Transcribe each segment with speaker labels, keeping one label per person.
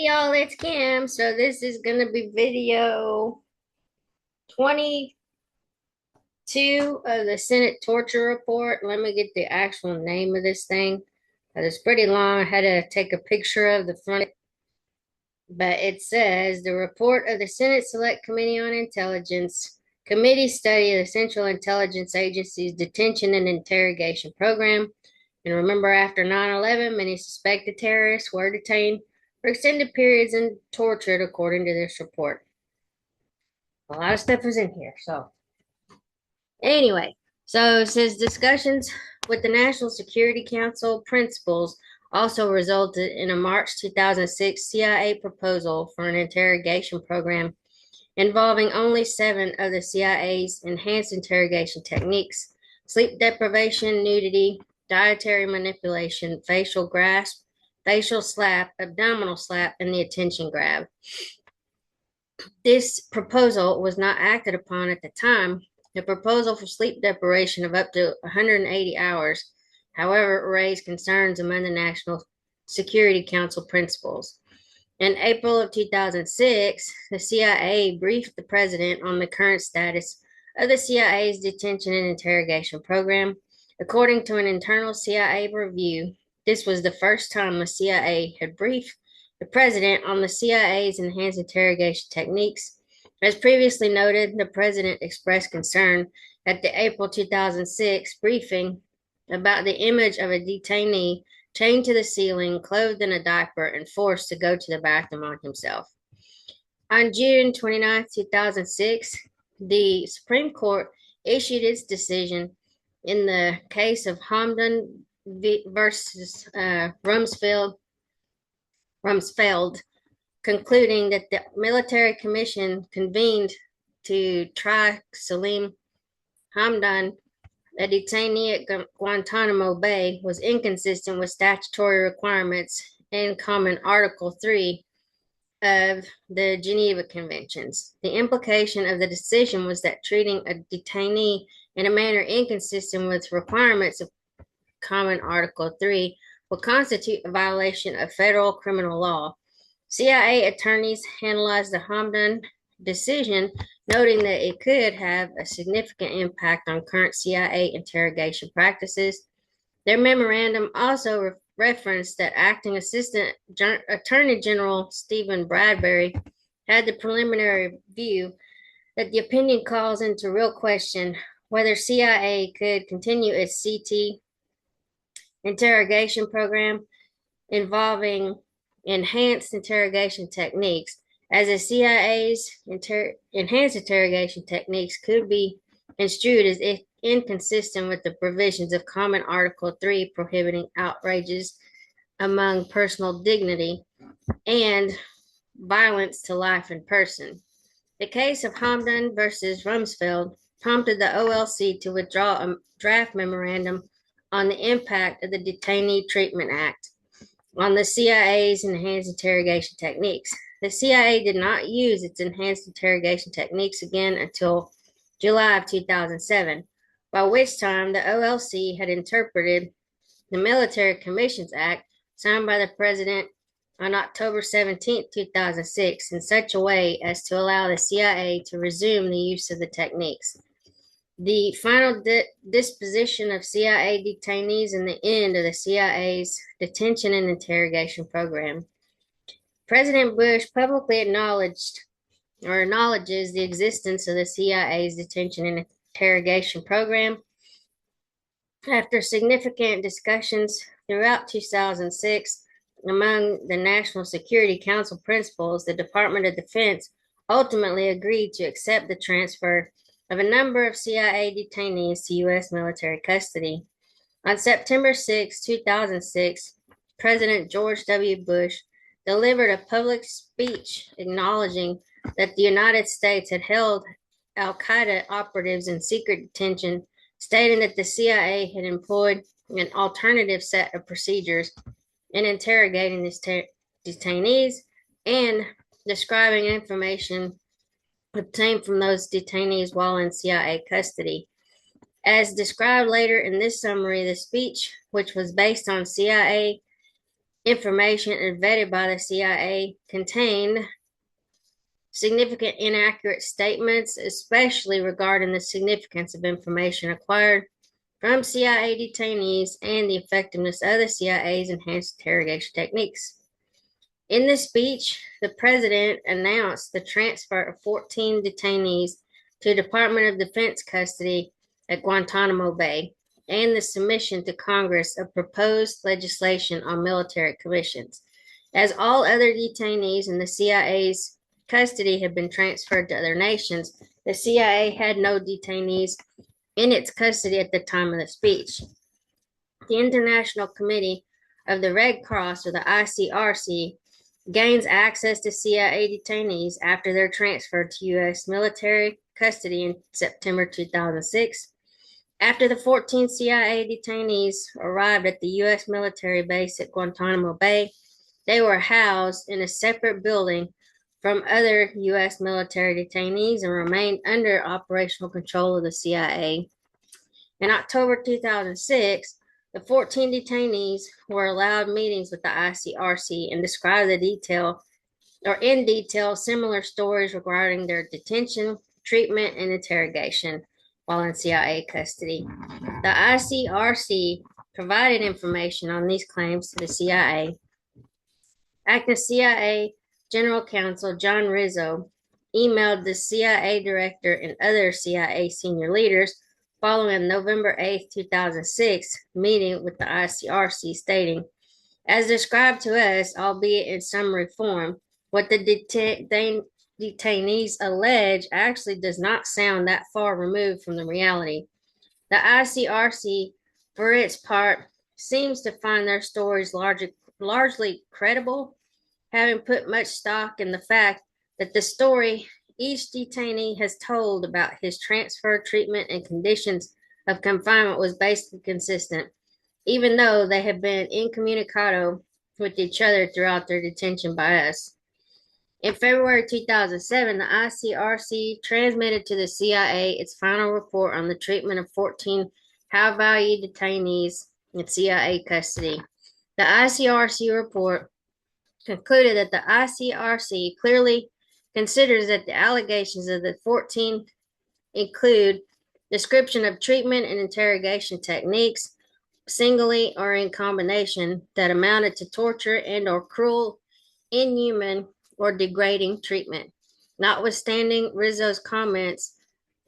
Speaker 1: Y'all, it's Kim. So this is gonna be video 22 of the Senate torture report. Let me get the actual name of this thing. It's pretty long. I had to take a picture of the front, but it says the report of the Senate Select Committee on Intelligence Committee study of the Central Intelligence Agency's detention and interrogation program. And remember, after 9/11, many suspected terrorists were detained for extended periods and tortured, according to this report. A lot of stuff is in here. So, anyway, so it says discussions with the National Security Council principals also resulted in a March 2006 CIA proposal for an interrogation program involving only 7 of the CIA's enhanced interrogation techniques: sleep deprivation, nudity, dietary manipulation, facial grasp, facial slap, abdominal slap, and the attention grab. This proposal was not acted upon at the time. The proposal for sleep deprivation of up to 180 hours, however, raised concerns among the National Security Council principals. In April of 2006, the CIA briefed the president on the current status of the CIA's detention and interrogation program. According to an internal CIA review, this was the first time the CIA had briefed the president on the CIA's enhanced interrogation techniques. As previously noted, the president expressed concern at the April 2006 briefing about the image of a detainee chained to the ceiling, clothed in a diaper, and forced to go to the bathroom on himself. On June 29, 2006, the Supreme Court issued its decision in the case of Hamdan versus Rumsfeld, concluding that the military commission convened to try Salim Hamdan, a detainee at Guantanamo Bay, was inconsistent with statutory requirements and Common Article 3 of the Geneva Conventions. The implication of the decision was that treating a detainee in a manner inconsistent with requirements of Common Article 3 will constitute a violation of federal criminal law. CIA attorneys analyzed the Hamdan decision, noting that it could have a significant impact on current CIA interrogation practices. Their memorandum also referenced that Acting Assistant Attorney General Stephen Bradbury had the preliminary view that the opinion calls into real question whether CIA could continue its CT interrogation program involving enhanced interrogation techniques, as the CIA's enhanced interrogation techniques could be construed as inconsistent with the provisions of Common Article 3 prohibiting outrages among personal dignity and violence to life and person. The case of Hamdan versus Rumsfeld prompted the OLC to withdraw a draft memorandum on the impact of the Detainee Treatment Act on the CIA's enhanced interrogation techniques. The CIA did not use its enhanced interrogation techniques again until July of 2007, by which time the OLC had interpreted the Military Commissions Act signed by the President on October 17, 2006, in such a way as to allow the CIA to resume the use of the techniques. The final disposition of CIA detainees and the end of the CIA's detention and interrogation program. President Bush publicly acknowledges the existence of the CIA's detention and interrogation program. After significant discussions throughout 2006 among the National Security Council principals, the Department of Defense ultimately agreed to accept the transfer of a number of CIA detainees to U.S. military custody. On September 6, 2006, President George W. Bush delivered a public speech acknowledging that the United States had held al-Qaeda operatives in secret detention, stating that the CIA had employed an alternative set of procedures in interrogating these detainees and describing information obtained from those detainees while in CIA custody. As described later in this summary, the speech, which was based on CIA information and vetted by the CIA contained significant inaccurate statements, especially regarding the significance of information acquired from CIA detainees and the effectiveness of the CIA's enhanced interrogation techniques. In the speech, the president announced the transfer of 14 detainees to Department of Defense custody at Guantanamo Bay and the submission to Congress of proposed legislation on military commissions. As all other detainees in the CIA's custody had been transferred to other nations, the CIA had no detainees in its custody at the time of the speech. The International Committee of the Red Cross, or the ICRC, gains access to CIA detainees after they're transferred to U.S. military custody in September 2006. After the 14 CIA detainees arrived at the U.S. military base at Guantanamo Bay, they were housed in a separate building from other U.S. military detainees and remained under operational control of the CIA. In October 2006, the 14 detainees were allowed meetings with the ICRC and described in detail similar stories regarding their detention, treatment, and interrogation while in CIA custody. The ICRC provided information on these claims to the CIA. Acting CIA General Counsel John Rizzo emailed the CIA director and other CIA senior leaders following November 8, 2006 meeting with the ICRC, stating, as described to us, albeit in summary form, what the detainees allege actually does not sound that far removed from the reality. The ICRC, for its part, seems to find their stories largely credible, having put much stock in the fact that the story each detainee has told about his transfer, treatment, and conditions of confinement was basically consistent, even though they have been incommunicado with each other throughout their detention by us. In February 2007, the ICRC transmitted to the CIA its final report on the treatment of 14 high-value detainees in CIA custody. The ICRC report concluded that the ICRC clearly considers that the allegations of the 14 include description of treatment and interrogation techniques, singly or in combination, that amounted to torture and or cruel, inhuman, or degrading treatment. Notwithstanding Rizzo's comments,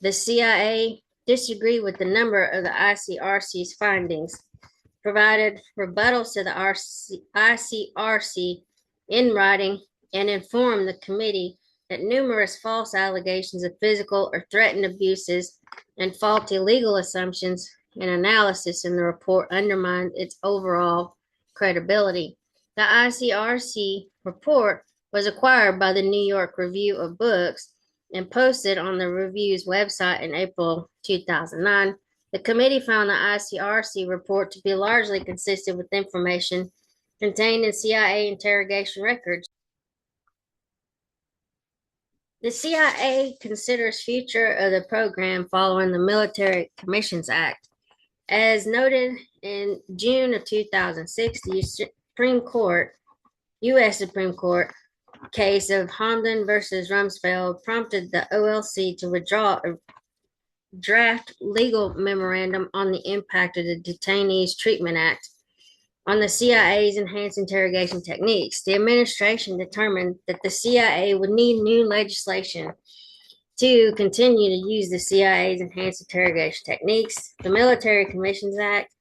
Speaker 1: the CIA disagreed with a number of the ICRC's findings, provided rebuttals to the ICRC in writing, and informed the committee that numerous false allegations of physical or threatened abuses and faulty legal assumptions and analysis in the report undermined its overall credibility. The ICRC report was acquired by the New York Review of Books and posted on the review's website in April 2009. The committee found the ICRC report to be largely consistent with information contained in CIA interrogation records. The CIA considers future of the program following the Military Commissions Act. As noted in June of 2006, the U.S. Supreme Court case of Hamdan versus Rumsfeld prompted the OLC to withdraw a draft legal memorandum on the impact of the Detainees Treatment Act on the CIA's enhanced interrogation techniques. The administration determined that the CIA would need new legislation to continue to use the CIA's enhanced interrogation techniques. The Military Commissions Act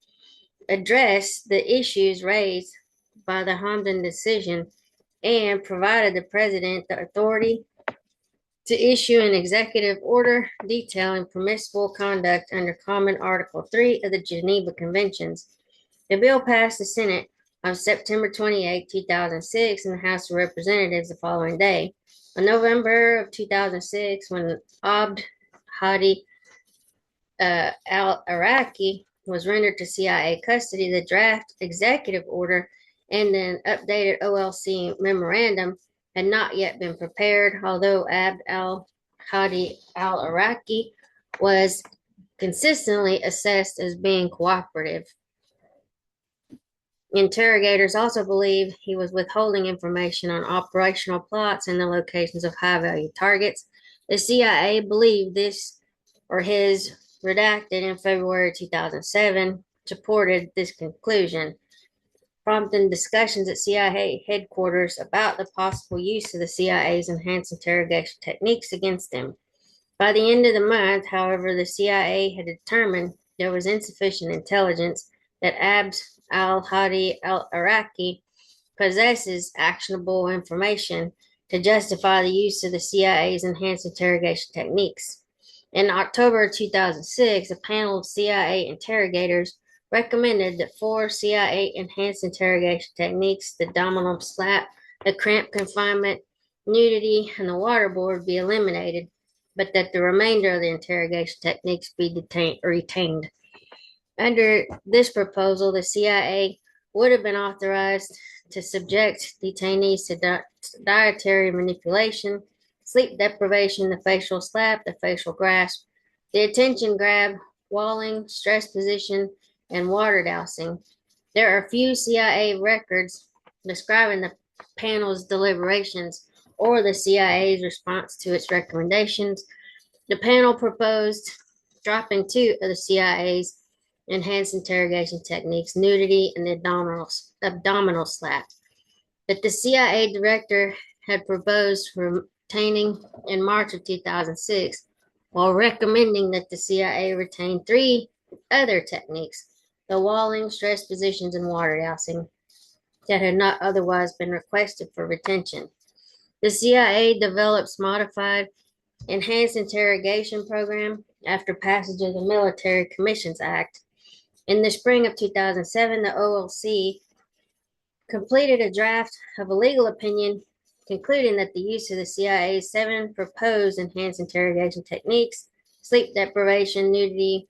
Speaker 1: addressed the issues raised by the Hamdan decision and provided the president the authority to issue an executive order detailing permissible conduct under Common Article 3 of the Geneva Conventions. The bill passed the Senate on September 28, 2006, and the House of Representatives the following day. In November of 2006, when Abd Hadi al-Iraqi was rendered to CIA custody, the draft executive order and an updated OLC memorandum had not yet been prepared, although Abd al-Hadi al-Iraqi was consistently assessed as being cooperative. Interrogators also believe he was withholding information on operational plots and the locations of high value targets. The CIA believed this, or his redacted in February 2007, supported this conclusion, prompting discussions at CIA headquarters about the possible use of the CIA's enhanced interrogation techniques against him. By the end of the month, however, the CIA had determined there was insufficient intelligence that Abs al-Hadi al-Iraqi possesses actionable information to justify the use of the CIA's enhanced interrogation techniques. In October 2006, a panel of CIA interrogators recommended that 4 CIA enhanced interrogation techniques, the abdominal slap, the cramped confinement, nudity, and the waterboard, be eliminated, but that the remainder of the interrogation techniques be retained. Under this proposal, the CIA would have been authorized to subject detainees to dietary manipulation, sleep deprivation, the facial slap, the facial grasp, the attention grab, walling, stress position, and water dousing. There are few CIA records describing the panel's deliberations or the CIA's response to its recommendations. The panel proposed dropping 2 of the CIA's enhanced interrogation techniques, nudity and the abdominal slap, that the CIA director had proposed retaining in March of 2006, while recommending that the CIA retain 3 other techniques, the walling, stress positions, and water dousing, that had not otherwise been requested for retention. The CIA develops modified enhanced interrogation program after passage of the Military Commissions Act. In the spring of 2007, the OLC completed a draft of a legal opinion concluding that the use of the CIA's 7 proposed enhanced interrogation techniques, sleep deprivation, nudity,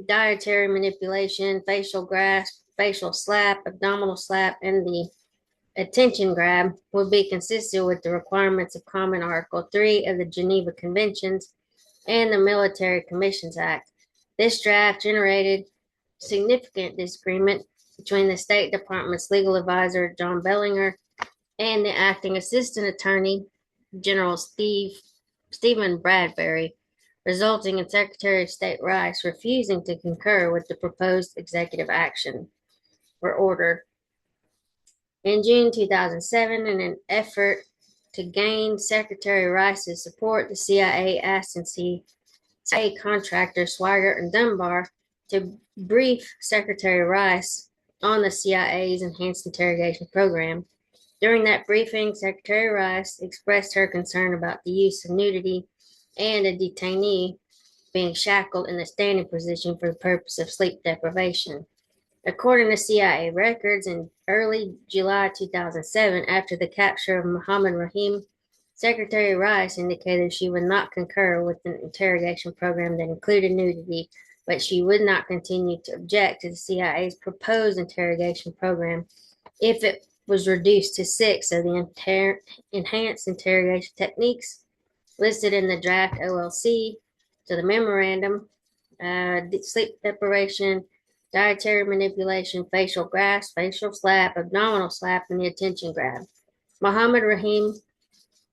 Speaker 1: dietary manipulation, facial grasp, facial slap, abdominal slap, and the attention grab, would be consistent with the requirements of Common Article 3 of the Geneva Conventions and the Military Commissions Act. This draft generated significant disagreement between the State Department's legal advisor, John Bellinger, and the acting Assistant Attorney General Stephen Bradbury, resulting in Secretary of State Rice refusing to concur with the proposed executive action or order. In June 2007, in an effort to gain Secretary Rice's support, the CIA asked CIA contractors Swigert and Dunbar to brief Secretary Rice on the CIA's enhanced interrogation program. During that briefing, Secretary Rice expressed her concern about the use of nudity and a detainee being shackled in a standing position for the purpose of sleep deprivation. According to CIA records, in early July 2007, after the capture of Mohammed Rahim, Secretary Rice indicated she would not concur with an interrogation program that included nudity, but she would not continue to object to the CIA's proposed interrogation program if it was reduced to 6 of the enhanced interrogation techniques listed in the draft OLC. So the memorandum, sleep deprivation, dietary manipulation, facial grasp, facial slap, abdominal slap, and the attention grab. Mohammed Rahim,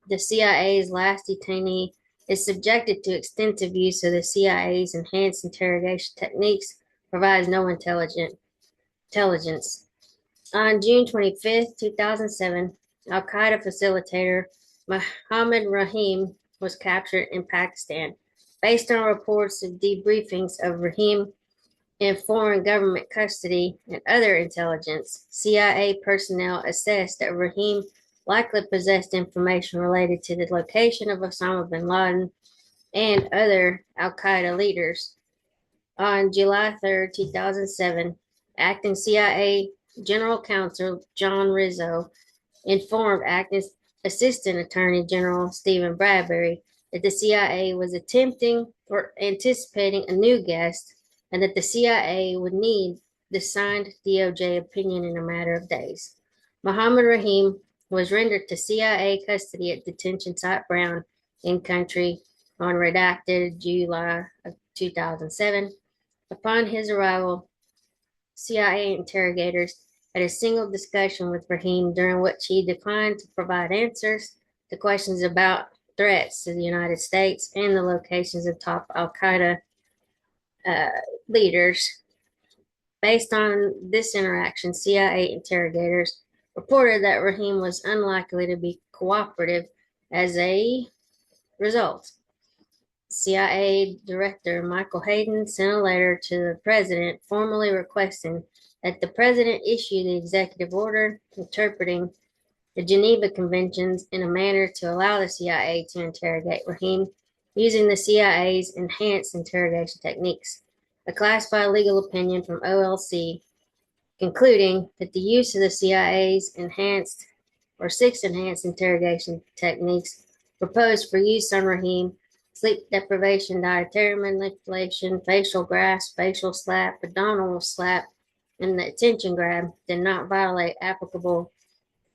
Speaker 1: the CIA's last detainee, is subjected to extensive use of the CIA's enhanced interrogation techniques, provides no intelligence. On June 25th, 2007, Al-Qaeda facilitator Mohammed Rahim was captured in Pakistan. Based on reports of debriefings of Rahim in foreign government custody and other intelligence, CIA personnel assessed that Rahim likely possessed information related to the location of Osama bin Laden and other Al-Qaeda leaders. On July 3rd, 2007, acting CIA General Counsel John Rizzo informed acting Assistant Attorney General Stephen Bradbury that the CIA was attempting or anticipating a new guest and that the CIA would need the signed DOJ opinion in a matter of days. Mohammed Rahim was rendered to CIA custody at detention site Brown in country on redacted July of 2007. Upon his arrival, CIA interrogators had a single discussion with Rahim during which he declined to provide answers to questions about threats to the United States and the locations of top Al Qaeda uh, leaders. Based on this interaction, CIA interrogators reported that Rahim was unlikely to be cooperative. As a result, CIA Director Michael Hayden sent a letter to the president formally requesting that the president issue the executive order interpreting the Geneva Conventions in a manner to allow the CIA to interrogate Rahim using the CIA's enhanced interrogation techniques. A classified legal opinion from OLC concluding that the use of the CIA's enhanced or six enhanced interrogation techniques proposed for use on Rahim, sleep deprivation, dietary manipulation, facial grasp, facial slap, abdominal slap, and the attention grab did not violate applicable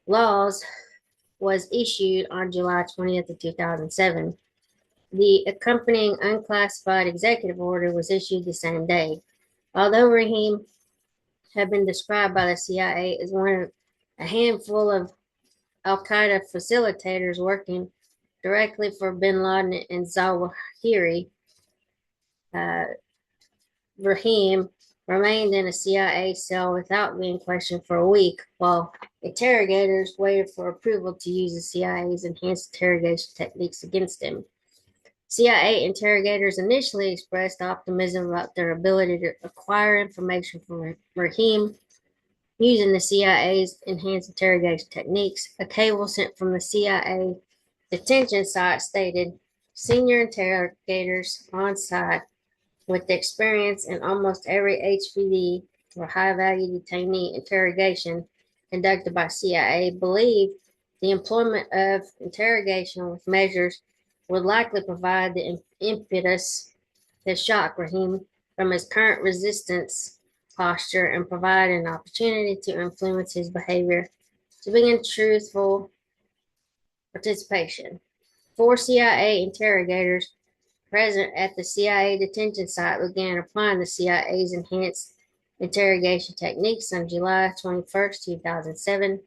Speaker 1: laws was issued on July 20th of 2007. The accompanying unclassified executive order was issued the same day. Although Rahim had been described by the CIA as one of a handful of Al Qaeda facilitators working directly for bin Laden and Zawahiri, uh, Rahim remained in a CIA cell without being questioned for a week, while interrogators waited for approval to use the CIA's enhanced interrogation techniques against him. CIA interrogators initially expressed optimism about their ability to acquire information from Rahim using the CIA's enhanced interrogation techniques. A cable sent from the CIA detention site stated senior interrogators on site with experience in almost every HVD or high value detainee interrogation conducted by CIA believe the employment of interrogation with measures would likely provide the impetus to shock Rahim from his current resistance posture and provide an opportunity to influence his behavior to begin truthful participation. Four CIA interrogators present at the CIA detention site began applying the CIA's enhanced interrogation techniques on July 21st, 2007.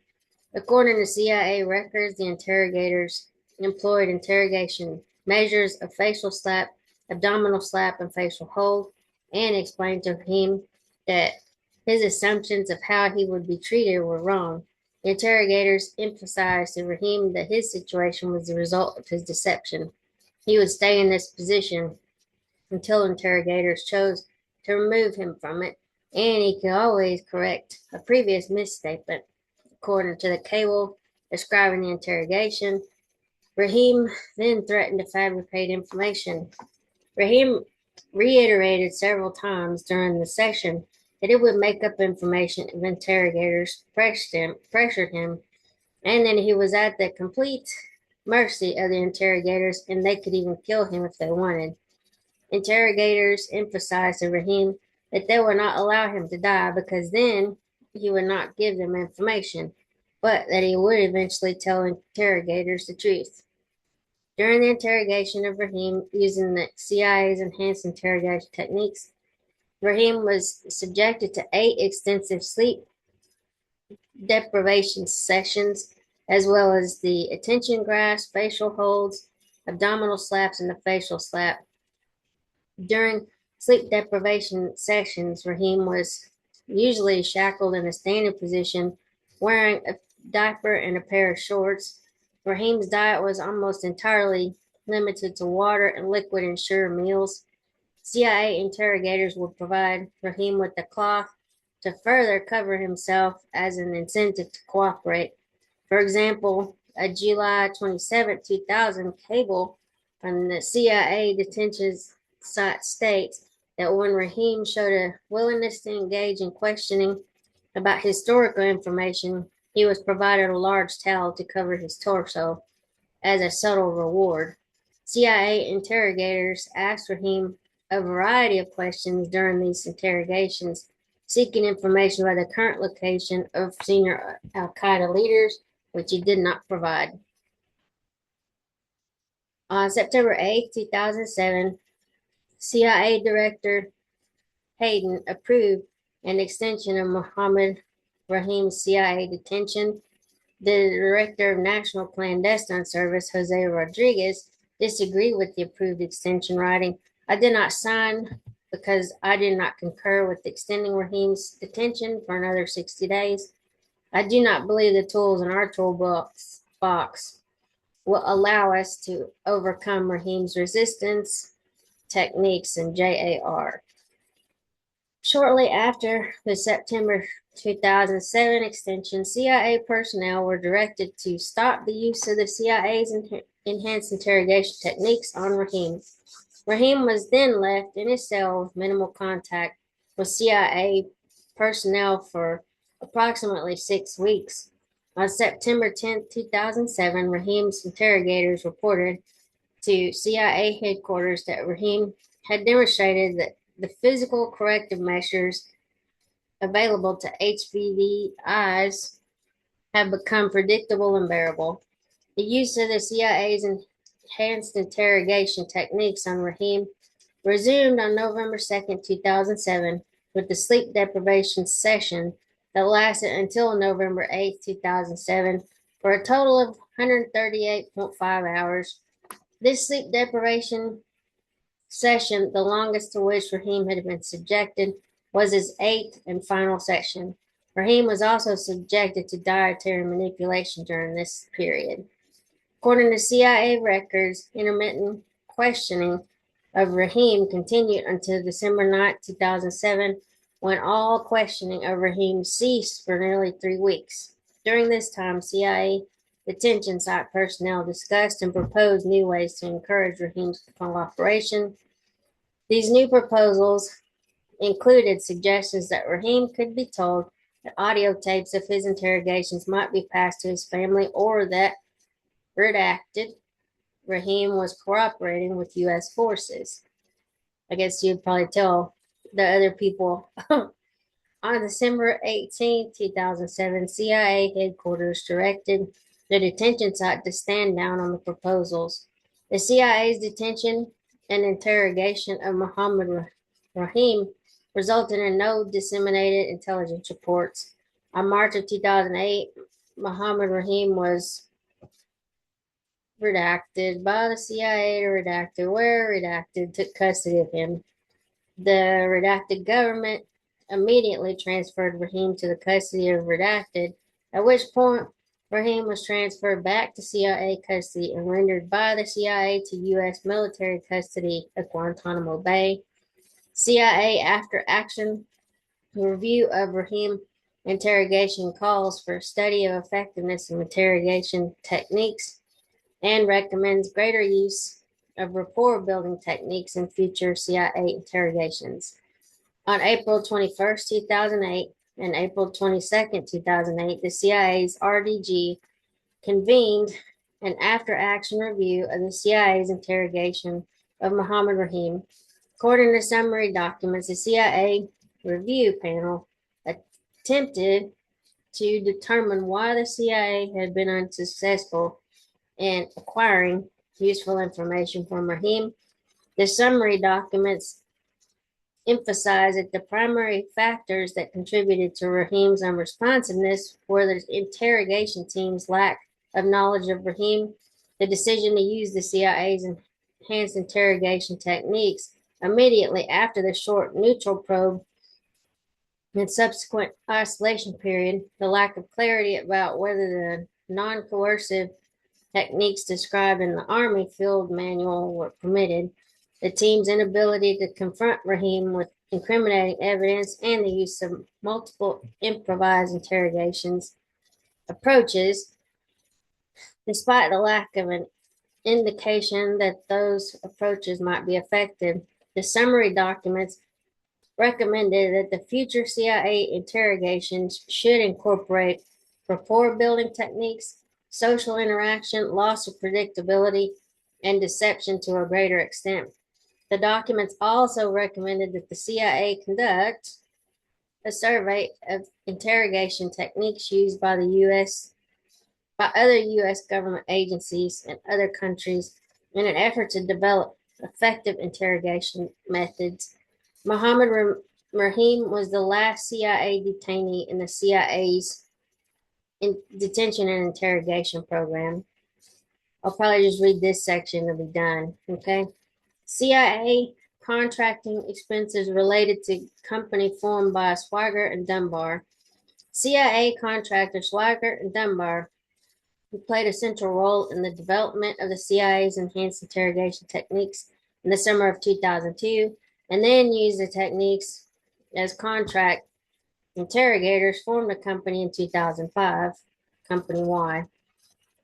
Speaker 1: According to CIA records, the interrogators employed interrogation measures of facial slap, abdominal slap, and facial hold, and explained to him that his assumptions of how he would be treated were wrong. The interrogators emphasized to Rahim that his situation was the result of his deception. He would stay in this position until interrogators chose to remove him from it, and he could always correct a previous misstatement. According to the cable describing the interrogation, Rahim then threatened to fabricate information. Rahim reiterated several times during the session that it would make up information if interrogators pressured him, and that he was at the complete mercy of the interrogators and they could even kill him if they wanted. Interrogators emphasized to Rahim that they would not allow him to die because then he would not give them information, but that he would eventually tell interrogators the truth. During the interrogation of Rahim using the CIA's enhanced interrogation techniques, Rahim was subjected to 8 extensive sleep deprivation sessions, as well as the attention grasp, facial holds, abdominal slaps, and the facial slap. During sleep deprivation sessions, Rahim was usually shackled in a standing position, wearing a diaper and a pair of shorts. Rahim's diet was almost entirely limited to water and liquid and sugar meals. CIA interrogators would provide Rahim with a cloth to further cover himself as an incentive to cooperate. For example, a July 27, 2000 cable from the CIA detention site states that when Rahim showed a willingness to engage in questioning about historical information, he was provided a large towel to cover his torso as a subtle reward. CIA interrogators asked Rahim a variety of questions during these interrogations, seeking information about the current location of senior Al Qaeda leaders, which he did not provide. On September 8, 2007, CIA Director Hayden approved an extension of Mohammed Rahim's CIA detention, the Director of National Clandestine Service, Jose Rodriguez, disagreed with the approved extension, writing, I did not sign because I did not concur with extending Rahim's detention for another 60 days. I do not believe the tools in our toolbox will allow us to overcome Rahim's resistance techniques and JAR. Shortly after the September 2007 extension, CIA personnel were directed to stop the use of the CIA's enhanced interrogation techniques on Rahim. Rahim was then left in his cell with minimal contact with CIA personnel for approximately 6 weeks. On September 10, 2007, Rahim's interrogators reported to CIA headquarters that Rahim had demonstrated that the physical corrective measures available to HVDIs have become predictable and bearable. The use of the CIA's enhanced interrogation techniques on Rahim resumed on November 2nd, 2007, with the sleep deprivation session that lasted until November 8th, 2007, for a total of 138.5 hours. This sleep deprivation session, the longest to which Rahim had been subjected, was his 8th and final session. Rahim was also subjected to dietary manipulation during this period. According to CIA records, intermittent questioning of Rahim continued until December 9, 2007, when all questioning of Rahim ceased for nearly 3 weeks. During this time, CIA detention site personnel discussed and proposed new ways to encourage Rahim's cooperation. These new proposals included suggestions that Rahim could be told that audio tapes of his interrogations might be passed to his family, or that, redacted, Rahim was cooperating with U.S. forces. I guess you'd probably tell the other people. On December 18, 2007, CIA headquarters directed the detention site to stand down on the proposals. The CIA's detention and interrogation of Mohammed Rahim resulted in no disseminated intelligence reports. On March of 2008, Mohammed Rahim was redacted by the CIA to redacted, where redacted took custody of him. The redacted government immediately transferred Rahim to the custody of redacted, at which point Rahim was transferred back to CIA custody and rendered by the CIA to U.S. military custody at Guantanamo Bay. CIA after action review of Rahim interrogation calls for study of effectiveness of interrogation techniques and recommends greater use of rapport building techniques in future CIA interrogations. On April 21st, 2008 and April 22nd, 2008, the CIA's RDG convened an after-action review of the CIA's interrogation of Mohammed Rahim. According to summary documents, the CIA review panel attempted to determine why the CIA had been unsuccessful in acquiring useful information from Rahim. The summary documents emphasize that the primary factors that contributed to Rahim's unresponsiveness were the interrogation team's lack of knowledge of Rahim, the decision to use the CIA's enhanced interrogation techniques immediately after the short neutral probe and subsequent isolation period, the lack of clarity about whether the non-coercive techniques described in the Army field manual were permitted, the team's inability to confront Rahim with incriminating evidence, and the use of multiple improvised interrogations approaches. Despite the lack of an indication that those approaches might be effective, the summary documents recommended that the future CIA interrogations should incorporate rapport building techniques, social interaction, loss of predictability, and deception to a greater extent. The documents also recommended that the CIA conduct a survey of interrogation techniques used by other U.S. government agencies and other countries in an effort to develop effective interrogation methods. Mohammed Rahim was the last CIA detainee in the CIA's detention and interrogation program. I'll probably just read this section and be done. Okay. CIA contracting expenses related to company formed by Swigert and Dunbar. CIA contractor Swigert and Dunbar, who played a central role in the development of the CIA's enhanced interrogation techniques in the summer of 2002, and then used the techniques as contract interrogators, formed a company in 2005, Company Y.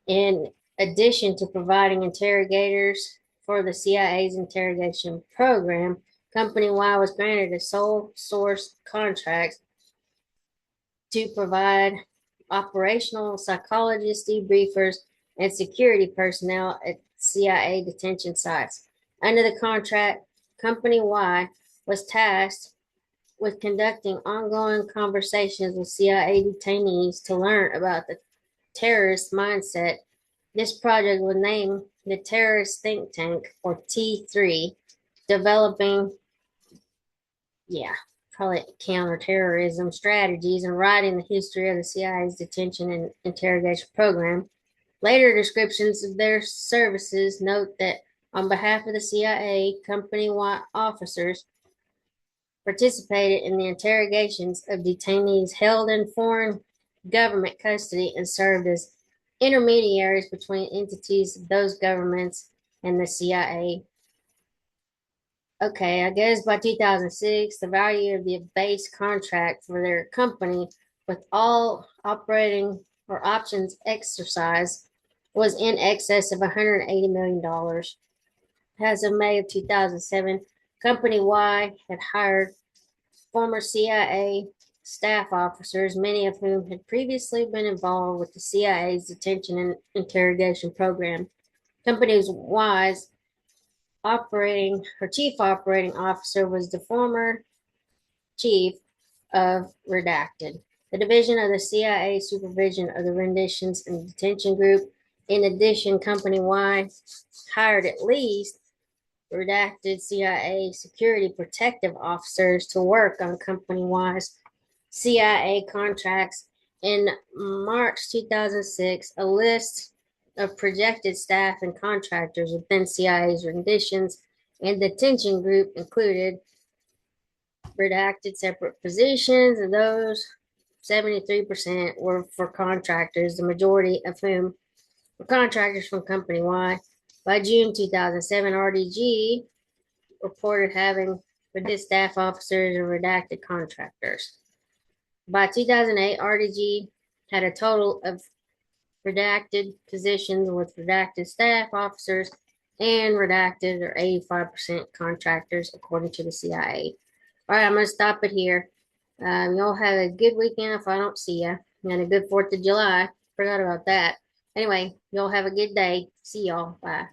Speaker 1: In addition to providing interrogators for the CIA's interrogation program, Company Y was granted a sole source contract to provide operational psychologists, debriefers, and security personnel at CIA detention sites. Under the contract, Company Y was tasked with conducting ongoing conversations with CIA detainees to learn about the terrorist mindset. This project was named the Terrorist Think Tank, or T3, developing, probably counterterrorism strategies and writing the history of the CIA's detention and interrogation program. Later descriptions of their services note that on behalf of the CIA, company-wide officers participated in the interrogations of detainees held in foreign government custody and served as intermediaries between entities of those governments and the CIA. Okay, I guess by 2006, the value of the base contract for their company, with all operating or options exercised, was in excess of $180 million. As of May of 2007, Company Y had hired former CIA staff officers, many of whom had previously been involved with the CIA's detention and interrogation program. Company Y's chief operating officer was the former chief of Redacted, the division of the CIA supervision of the renditions and detention group. In addition, Company Y hired at least Redacted CIA security protective officers to work on Company Y's CIA contracts. In March 2006, a list of projected staff and contractors within CIA's renditions and detention group included redacted separate positions, and those 73% were for contractors, the majority of whom were contractors from Company Y. By June 2007, RDG reported having redacted staff officers and redacted contractors. By 2008, RDG had a total of redacted positions with redacted staff officers and redacted or 85% contractors, according to the CIA. All right, I'm going to stop it here. Y'all have a good weekend if I don't see you, and a good 4th of July. Forgot about that. Anyway, y'all have a good day. See y'all. Bye.